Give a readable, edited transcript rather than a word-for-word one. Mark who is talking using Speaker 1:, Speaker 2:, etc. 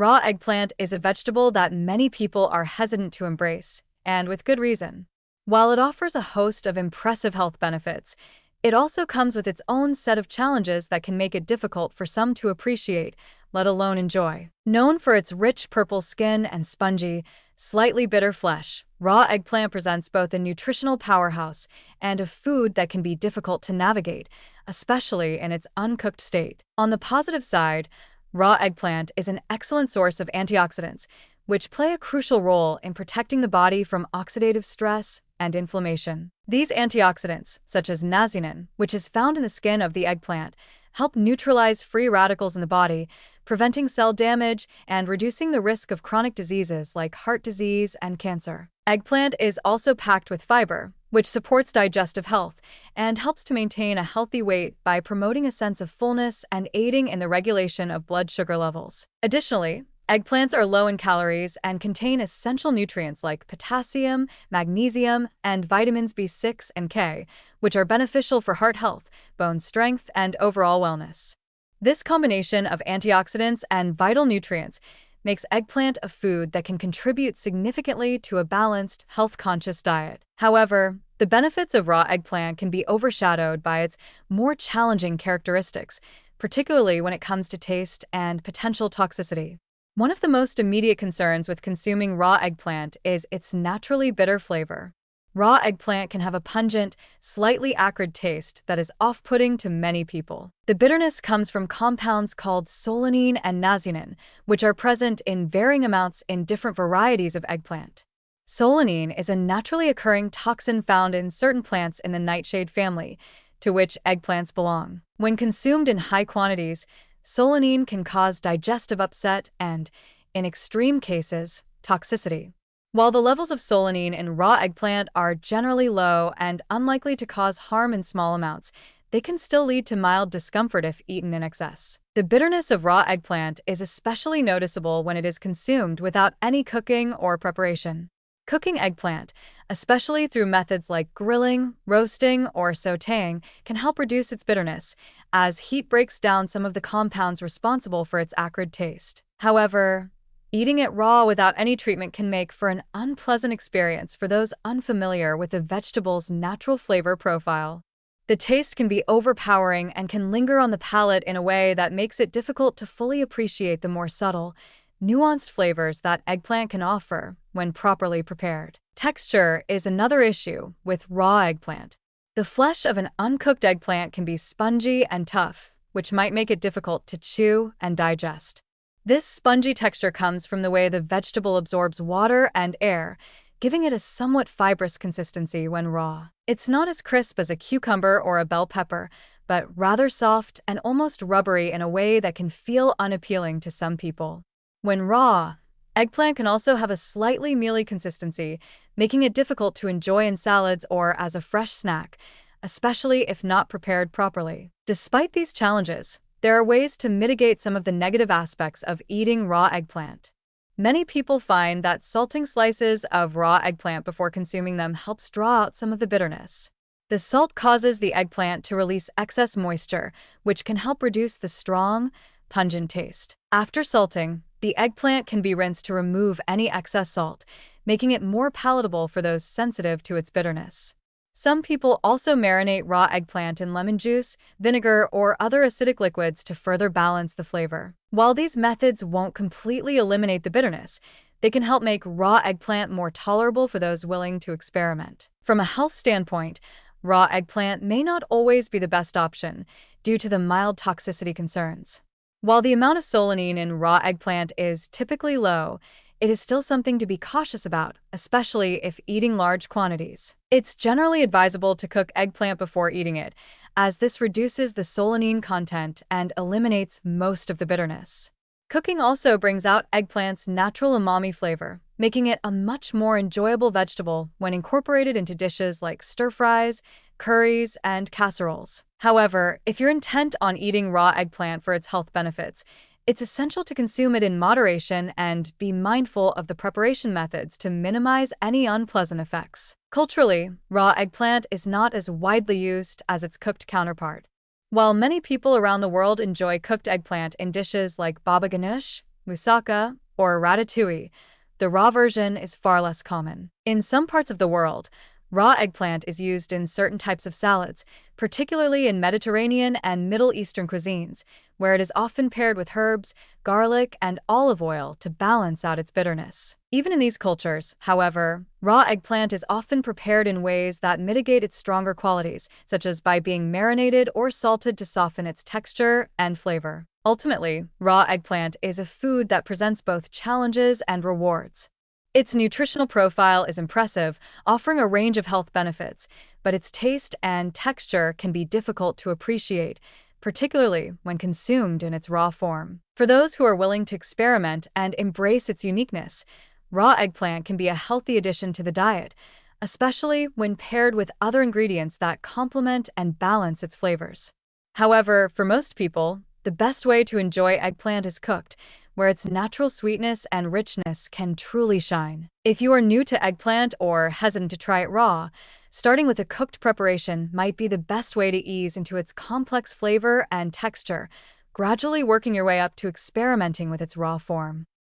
Speaker 1: Raw eggplant is a vegetable that many people are hesitant to embrace, and with good reason. While it offers a host of impressive health benefits, it also comes with its own set of challenges that can make it difficult for some to appreciate, let alone enjoy. Known for its rich purple skin and spongy, slightly bitter flesh, raw eggplant presents both a nutritional powerhouse and a food that can be difficult to navigate, especially in its uncooked state. On the positive side, raw eggplant is an excellent source of antioxidants, which play a crucial role in protecting the body from oxidative stress and inflammation. These antioxidants, such as nazenin, which is found in the skin of the eggplant, help neutralize free radicals in the body, preventing cell damage and reducing the risk of chronic diseases like heart disease and cancer. Eggplant is also packed with fiber, which supports digestive health and helps to maintain a healthy weight by promoting a sense of fullness and aiding in the regulation of blood sugar levels. Additionally, eggplants are low in calories and contain essential nutrients like potassium, magnesium, and vitamins B6 and K, which are beneficial for heart health, bone strength, and overall wellness. This combination of antioxidants and vital nutrients makes eggplant a food that can contribute significantly to a balanced, health-conscious diet. However, the benefits of raw eggplant can be overshadowed by its more challenging characteristics, particularly when it comes to taste and potential toxicity. One of the most immediate concerns with consuming raw eggplant is its naturally bitter flavor. Raw eggplant can have a pungent, slightly acrid taste that is off-putting to many people. The bitterness comes from compounds called solanine and nazenin, which are present in varying amounts in different varieties of eggplant. Solanine is a naturally occurring toxin found in certain plants in the nightshade family, to which eggplants belong. When consumed in high quantities, solanine can cause digestive upset and, in extreme cases, toxicity. While the levels of solanine in raw eggplant are generally low and unlikely to cause harm in small amounts, they can still lead to mild discomfort if eaten in excess. The bitterness of raw eggplant is especially noticeable when it is consumed without any cooking or preparation. Cooking eggplant, especially through methods like grilling, roasting, or sautéing, can help reduce its bitterness, as heat breaks down some of the compounds responsible for its acrid taste. However, eating it raw without any treatment can make for an unpleasant experience for those unfamiliar with the vegetable's natural flavor profile. The taste can be overpowering and can linger on the palate in a way that makes it difficult to fully appreciate the more subtle, nuanced flavors that eggplant can offer when properly prepared. Texture is another issue with raw eggplant. The flesh of an uncooked eggplant can be spongy and tough, which might make it difficult to chew and digest. This spongy texture comes from the way the vegetable absorbs water and air, giving it a somewhat fibrous consistency when raw. It's not as crisp as a cucumber or a bell pepper, but rather soft and almost rubbery in a way that can feel unappealing to some people. When raw, eggplant can also have a slightly mealy consistency, making it difficult to enjoy in salads or as a fresh snack, especially if not prepared properly. Despite these challenges, there are ways to mitigate some of the negative aspects of eating raw eggplant. Many people find that salting slices of raw eggplant before consuming them helps draw out some of the bitterness. The salt causes the eggplant to release excess moisture, which can help reduce the strong, pungent taste. After salting, the eggplant can be rinsed to remove any excess salt, making it more palatable for those sensitive to its bitterness. Some people also marinate raw eggplant in lemon juice, vinegar, or other acidic liquids to further balance the flavor. While these methods won't completely eliminate the bitterness, they can help make raw eggplant more tolerable for those willing to experiment. From a health standpoint, raw eggplant may not always be the best option due to the mild toxicity concerns. While the amount of solanine in raw eggplant is typically low, it is still something to be cautious about, especially if eating large quantities. It's generally advisable to cook eggplant before eating it, as this reduces the solanine content and eliminates most of the bitterness. Cooking also brings out eggplant's natural umami flavor, making it a much more enjoyable vegetable when incorporated into dishes like stir-fries, curries, and casseroles. However, if you're intent on eating raw eggplant for its health benefits, it's essential to consume it in moderation and be mindful of the preparation methods to minimize any unpleasant effects. Culturally, raw eggplant is not as widely used as its cooked counterpart. While many people around the world enjoy cooked eggplant in dishes like baba ganoush, moussaka, or ratatouille, the raw version is far less common. In some parts of the world, raw eggplant is used in certain types of salads, particularly in Mediterranean and Middle Eastern cuisines, where it is often paired with herbs, garlic, and olive oil to balance out its bitterness. Even in these cultures, however, raw eggplant is often prepared in ways that mitigate its stronger qualities, such as by being marinated or salted to soften its texture and flavor. Ultimately, raw eggplant is a food that presents both challenges and rewards. Its nutritional profile is impressive, offering a range of health benefits, but its taste and texture can be difficult to appreciate, particularly when consumed in its raw form. For those who are willing to experiment and embrace its uniqueness, raw eggplant can be a healthy addition to the diet, especially when paired with other ingredients that complement and balance its flavors. However, for most people, the best way to enjoy eggplant is cooked, where its natural sweetness and richness can truly shine. If you are new to eggplant or hesitant to try it raw, starting with a cooked preparation might be the best way to ease into its complex flavor and texture, gradually working your way up to experimenting with its raw form.